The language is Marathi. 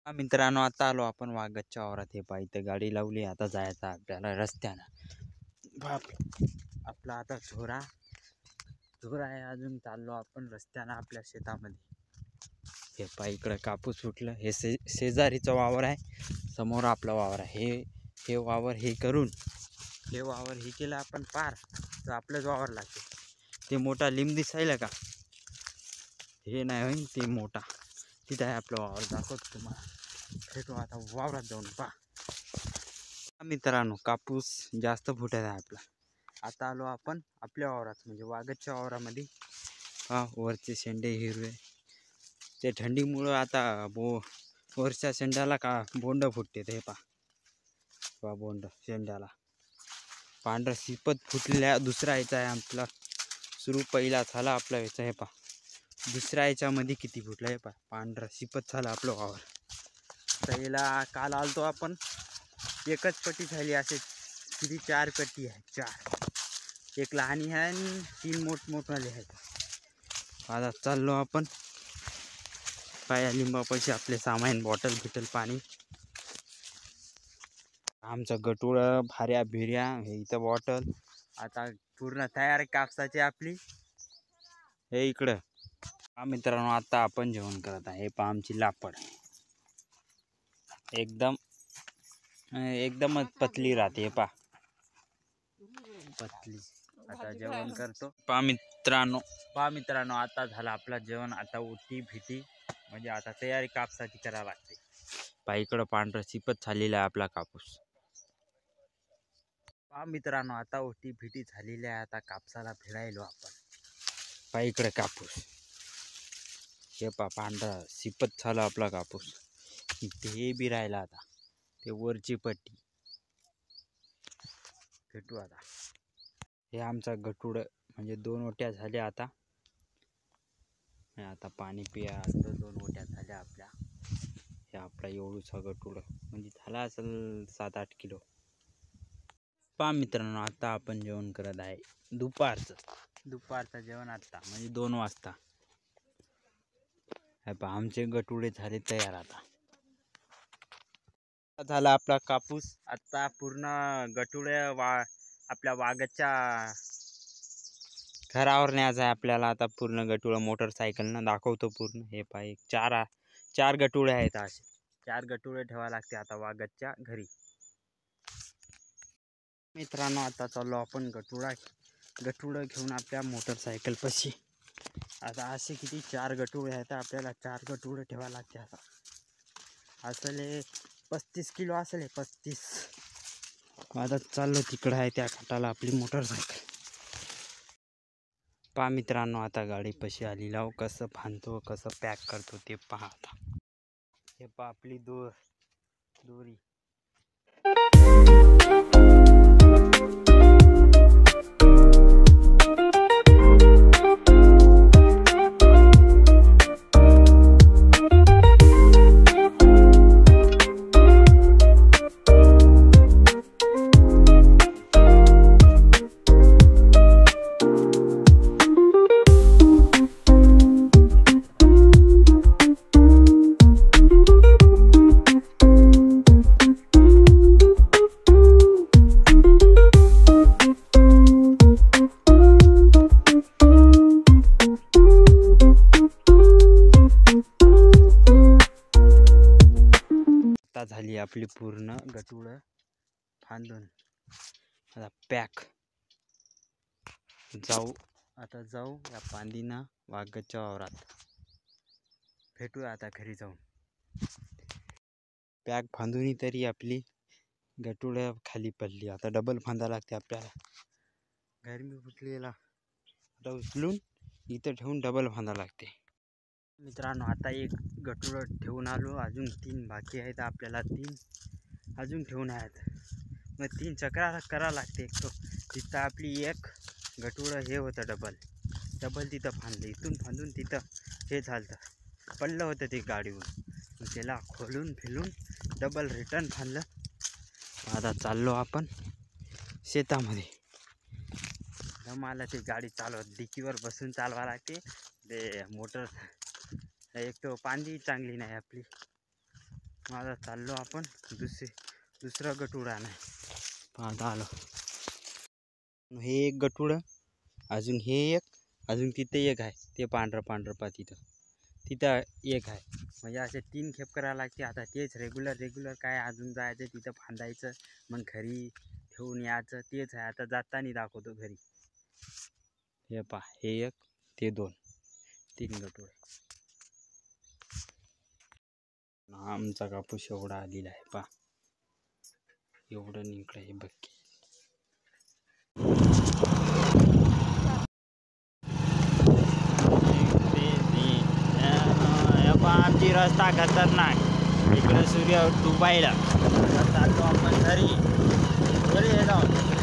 मित्रांनो, आता आलो आपण वाघाच्या वावरात. हे पहा, इथं गाडी लावली. आता जायचं आपल्याला रस्त्यानं. बाप, आपला आता झोरा आहे. अजून चाललो आपण रस्त्यानं आपल्या शेतामध्ये. हे पहा, इकडं कापूस फुटलं. हे शेजारीचं वावर आहे. समोर आपला वावर आहे. हे वावर हे करून हे वावर हे केलं आपण पार, तर आपलंच वावर लागते. ते मोठा लिंब दिसायला का? हे नाही होईन, ते मोठा तिथं आहे आपलं वावर. दाखवतो तुम्हाला. भेटू आता वावरात जाऊन. पहा मित्रांनो, कापूस जास्त फुटत आहे आपला. आता आलो आपण आपल्या वावरात, म्हणजे वाघाच्या वावरामध्ये. वरचे शेंडे हिरवे, ते थंडीमुळं आता वरच्या शेंड्याला का बोंड फुटते. हे पहा बोंड शेंड्याला. पांढरा शिपत फुटलेल्या दुसरा याचा आहे आपला. सुरू पहिला झाला आपला याचा. हे पहा, दुसऱ्या याच्यामध्ये किती फुटलं. हे पहा, पांढरा शिपत झाला आपलं वावर. पहिला काल आलतो आपण, एकच पट्टी झाली. असे किती 4 पट्टी आहे. 4, एक लहानी आहे आणि 3 मोठमोठाले आहेत. आता चाललो आपण पाया लिंबापाशी. आपले सामान, बॉटल बिटल, पाणी. आमचं गटुळं, भाऱ्या भिऱ्या, हे इथं बॉटल. आता पूर्ण तयार कापसाची आपली. हे इकडं मित्रांनो, आता आपण जेवण करत आहे. हे पहा आमची लापड एकदमच पतली राहते. हे पहा पतली. आता जेवण करतो. पहा मित्रांनो, आता झालं आपला जेवण. आता उठी भीती, म्हणजे आता तयारी कापसाची करावी लागते. पहा, इकडं पांढरं शिपत झालेला आहे आपला कापूस. पहा मित्रांनो, आता उठी भीती झालेली आहे. आता कापसाला भिडायलो आपण. पहा इकडे कापूस. हे पहा, पांढरा शिपत झाला आपला कापूस. ते बी राहिला. आता ते वरची पट्टी. भेटू आता. हे आमचा गटुड, म्हणजे 2 ओट्या झाल्या आता. आता पाणी पिया. 2 ओट्या झाल्या आपल्या. हे आपला एवढूसा गटुड, म्हणजे झाला असेल 7-8 किलो. पहा मित्रांनो, आता आपण जेवण करत आहे दुपारचं जेवण. आता म्हणजे 2 वाजता. हे पहा, आमचे गटुडे झाले तयार. आता झाला आपला कापूस. आता पूर्ण गटुडे आपल्या वाघाच्या घरावर न्यायचं आहे आपल्याला. आता पूर्ण गटुडं मोटरसायकलनं दाखवतो पूर्ण. हे पहा, 4 गटुडे आहेत. असे 4 गटुडे ठेवावे लागते आता वाघाच्या घरी. मित्रांनो, आता चाललो आपण गटुडं घेऊन आपल्या मोटरसायकल पाशी. आता असे किती 4 गटुडे आहेत. आपल्याला 4 गटुडे ठेवावे लागते. आता असले 35 किलो असले 35. आता चाललो तिकडं आहे त्या खाटाला आपली मोटरसायकल. पहा मित्रांनो, आता गाडी पशी आली. लाव कसं बांधतो, कसं पॅक करतो ते पहा. आता हे पहा आपली दोरी. झाली आपली पूर्ण गटुडं बांधून. आता पॅक. जाऊ या पांदीना वाघाच्या वावरात. भेटूया आता घरी जाऊन. पॅक बांधून तरी आपली गटुडं खाली पडली. आता डबल बांधावं लागते आपल्याला. गरमी फुटलेला आता उचलून इथं ठेवून डबल बांधावं लागते. मित्रांनो, आता एक गटुडं ठेवून आलो. अजून 3 बाकी आहेत आपल्याला. 3 अजून ठेवून आहेत. मग 3 चक्रा करावं लागते. तिथं आपली एक गटुडं हे होतं डबल तिथं बांधलं. इथून बांधून तिथं हे झालं, पडलं होतं ते गाडीवर. मग त्याला खोलून फिरून डबल रिटर्न बांधलं. आता चाललो आपण शेतामध्ये. मला ती गाडी डिकीवर बसून चालवा लागते. ते मोटर एक तो पांदी चांगली नाही आपली. माझा चाललो आपण दुसरा गटुडा नाही पाहता आलो. हे एक गटुडं, अजून हे एक, अजून तिथे एक आहे ते पांढरं पा तिथं एक आहे. म्हणजे असे 3 खेप करायला लागते. आता तेच रेग्युलर काय अजून जायचं तिथं फांदायचं, मग घरी ठेवून यायचं. तेच आहे आता जाताना दाखवतो घरी. हे पा, हे एक, ते 2, 3 गटुडे. आमचा कापूस एवढा आलेला आहे पा, एवढं निघलं हे बघ. आमची रस्ता खतरनाक, इकडं सूर्य डुबायला. चाललो आपण घरी जाऊन.